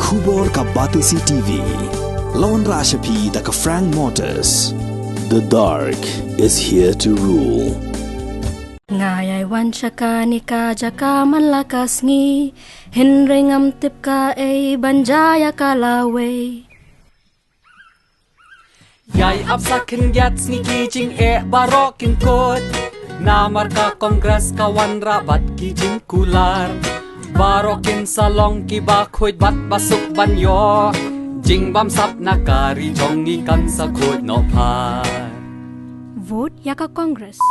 Khubor ka Batisi TV. Lawan Rashapi da ka Frank Motors. The dark is here to rule. Ngayay wan ka ni ka jaka man lakas ngi hinringam tip ka ay banjaya kalawe. Yay apsakin gats ni kijing barokin kot. Namar ka kongres kawan rabat kijing kular. Barokin salong ki bakhoy bat basuk banyo. Jing bam sap nakari jong ni kan sa khod no par. Vote yaka Congress.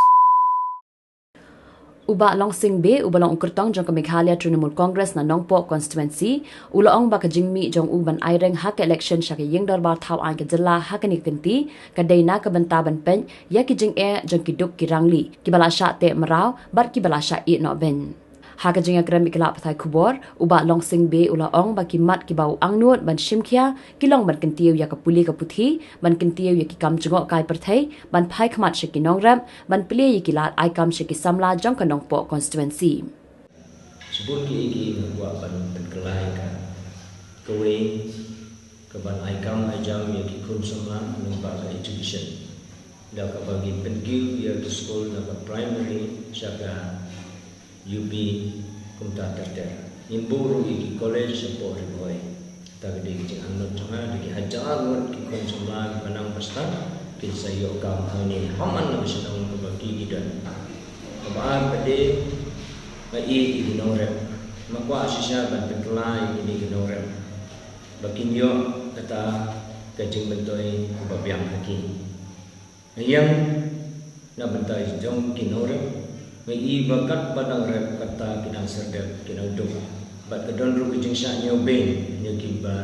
Uba long sing be ubalong ukurtong jong ka Meghalaya Trinamool Congress na Nongpo constituency ulaong baka jingmi jong uban aireng hak election sya ka yeng darbar thaw an ka jilla hak ni kenti ka dayna ka bantaban pen ya ki jing jong ki duk ki rangli ki bala sha te maraw bar ki bala sha i no ben hak jing agram ikla pathai khubor uba long sing be ulaong baki mat ki bau angnut ban shimkhia ki long ban kentiu ya ka puli ka puthi ban kentiu ya ki kam jungo kai perthai ban phai khmat she ki nongram ban pli yi ki lat ai kam she ki samla jong ka Nongpo constituency sebut ki buat ban kelai ka kawe ke ban ai kam ai jam ya ki kun samla lembaga education dah ka bagi pengiu ya ke school na ka primary syaga UB kumta terter imburu iki college support boy tak di jing anut janga di hajar ngot ki kon samla banang pasta ki sayo kam hani haman na bisa nang ka bagi gidan kabaan pade mai iki norem makwa sisya ban petlai ini ki norem bakinyo kata kajing bentoi kubabiang haki yang na bentai jong ki norem mai bakat padang rep kata kinang serdep kinang duk bat kedon ru kijing sya nyobe nyoki ba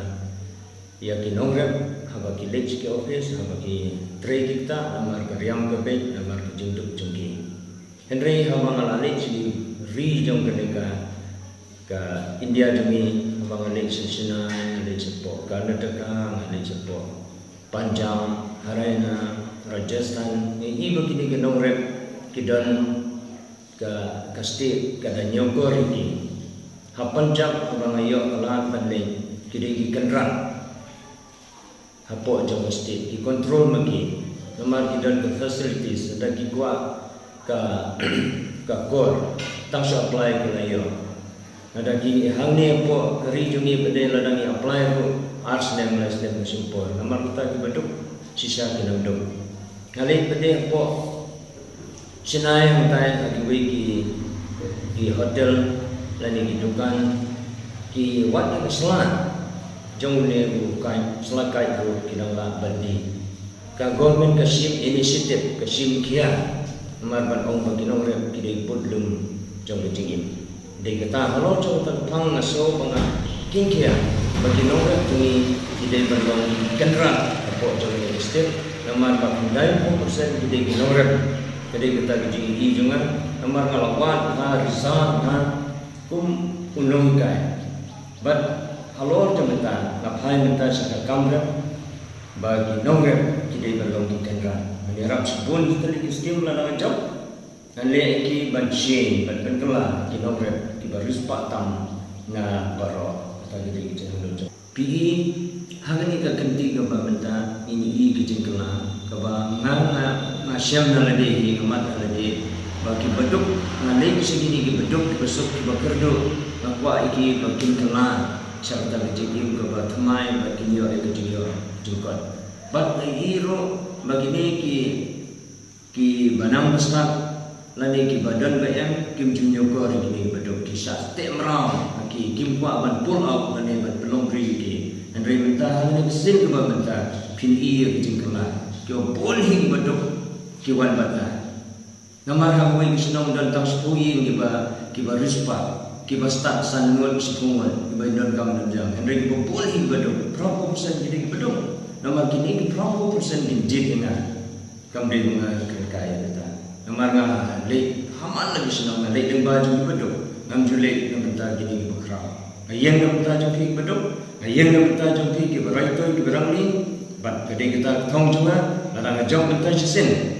ya kinong rep haba ki lech ki office haba ki tre kita namar ka riam ka be namar ki jing duk jongki henry haba ngalale chi ri jong ka India demi haba ngale sesina ngale sepo Karnataka ngale sepo Punjab Haryana Rajasthan ni begini kinong rep kidon ka state kada nyogor iki hapan jam abang ayo alat pandai kidai ki kenran hapo jam state ki control magi nomor kidan ke facilities ada ki gua ka kor tang so apply ki ayo ada ki hangne po kari jungi bede ladang apply ko arts nem les nem simpor nomor kita ki beduk sisa ki nanduk kali bede po Sinai hantai akiwi ki hotel lani ki dukan ki wat ki selat jong ne bukan selakai ro ki dang la bandi ka government ka sim initiative ka sim kia mar ban ong ba kinong rem ki dei podlum jong ki jingin dei kata halo jong ta phang na so banga king kia ba kinong rem ni ki dei ban long kendra apo jong ki state namar ba ndai 4% ki dei kinong rem jadi kita gigi jangan nomor ngalawan ha risat ha kum unong kai but halor jamita ngapai minta saka kamera bagi nongre kidai balong kendra ani rap sebun tadi skim la nang job ale ki banchi ban pendela ki nongre ki baris patam na baro tadi di jangan job pi hangani ka kenti ka minta ini ki jengkela ka ba nganga nasyam na lade hi ngamat lade bagi beduk ngalai segini ki beduk besok ki bakerdo nakwa iki bakin kena serta kejim ke batmai bagi yo ke jiyo jukot bat hiro bagi ni ki banam besar lade ki badan bayang kim junyo ko ini beduk ki sate mram ki kim kwa ban pull out lade ban belong ri ki andre minta ni kesin ke minta pin iya kejim kena ki boleh beduk kiwan bata namar hangwai sinong dan tang spuyin kiba rispa kiba stat sanwal sikungal kiba don kam dan jang henry ko boleh badung proper persen jadi badung namar kini ki proper persen din ina kam de mga kaya kita namar nga le haman lagi sinong le deng baju badung ngam jule ngam ta kini ki bakra ayang ngam ta jong ki badung ayang ngam ta jong ki baraitoy ki barangli bat kade kita thong juga ladang jong ta sin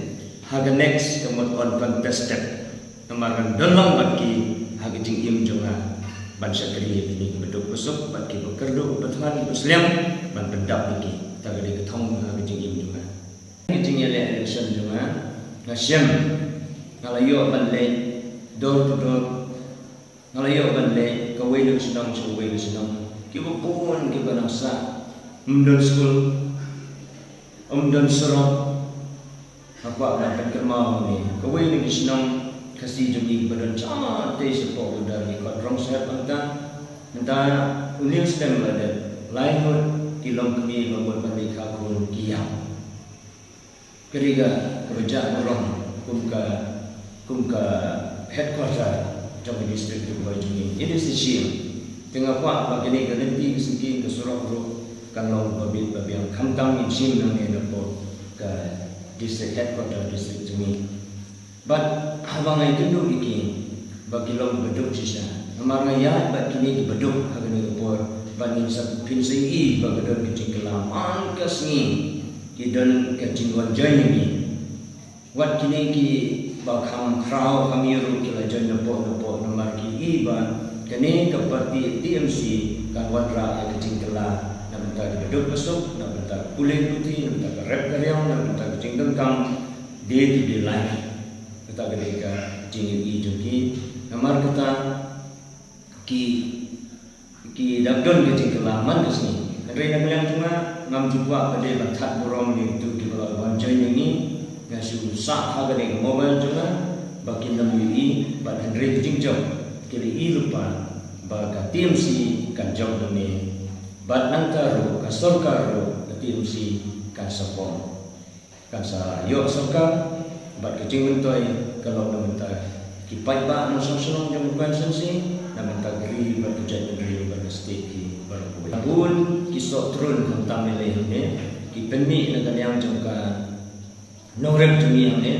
haga next kamot on contested namarang dalang bagi haga jing im jonga ban sakri ini bedok besok bagi beker berduk bertuan Muslim ban pendap lagi ta gede ke thong ha ke jing juga ke jing election juga ngasem ngalayo ban le door to door ngalayo ban le ka wei lu sinong chu wei lu sinong ki bu pun ki ba nasa umdon school umdon soro apa nak kerma ni ka wei lu sinong kasi jumi badan cha te sepo dari ko rong set bangta entah uliu stem ada lain kilom kami membuat mereka kun kiam ketiga kerja orang kumka headquarter trong district tu bajuni ini sisiu tengah apa begini ganti segi ke surau ro kalau babit babiang khamtang insim nang ne po ke district headquarter district jumi but abang ai kendu iki bagi long beduk sisa amar ngaya bat kini di beduk hagani upor banin sa pinsai i bagadon kicing kelaman kasni kidon kacing wanjai ni wat kini ki bakham krau kamiru kila jan nopo namar ki i ban kene kapati TMC kan wadra ya kicing kela na bentar beduk besuk na bentar kulit putih na bentar rep karyang na bentar kicing dengkang day to day life kita ketika jingin i joki namar kita ki dakdon ke jingkelaman ke sini kadai nak bilang cuma ngam jumpa pada batat borong ni tu di bawah wanjai ni ngasu sak harga dengan mobile cuma bagi nam UI bad Andre jingjong kili i lupa baga TMC kan jong demi bad nangkaro ka sorkaro ka TMC kan sapong kan sa yo sorkar bad kecing mentoy kalau mentai kipai ba no sosong jong konsensi na mentagri bertujuan negeri berstate ki berkuat. Pun kisah turun tentang nilai ini, kipenmi negara yang jangka norem jumi ini,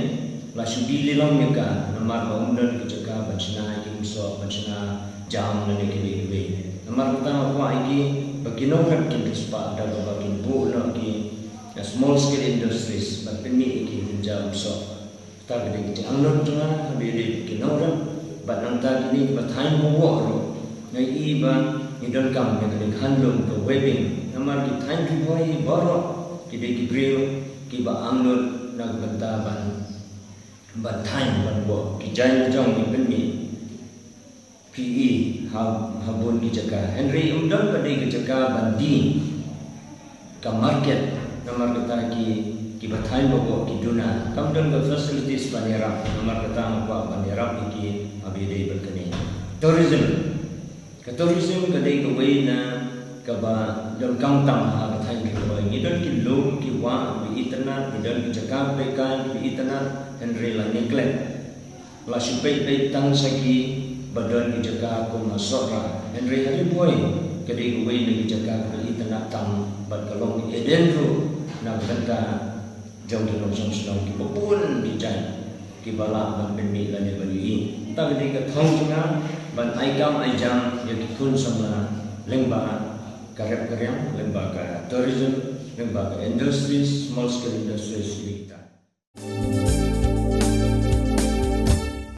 lasu di lilam mereka namar bangunan kejaga bencana kimso bencana jam dan negeri. Namar pertama kuat ini bagi norem kita sepak dan bagi bu lagi small scale industries berpenmi ini menjadi so. Kita gede angnon cuma habis di norem. Bat nangta kini batain mo ro ngai iba idon kam ne kali handlum to wedding namar ki tain tu boy baro ki de ki bril ki ba angnon nag banta ban batain ban bo ki jai jong ni penmi PE habun ki jaga Henry umdon badai ki jaga bandi ka market namar kata ki batain bo ki duna kam don go facilities banera namar kata apa banera ki abide berkini tourism ke tourism kadai ke wei na ke ba dong kang tam ha thai ke wei ni don ki lom ki wa bi internet ni don ki jaga bekan bi internet Henry la neglect la supay pe tang saki badon ki jaga ko masora Henry hari boy kadai ke wei ni jaga bi internet tam bad kalong ki edenro na benta jong de long song ki popun ki jai ki bala ban benmi la ne bali ta gede ka thong chunga ban ai kam ai jam ya ki kun samla lengba karep karyang lengba ka tourism lengba ka industries small scale industries kita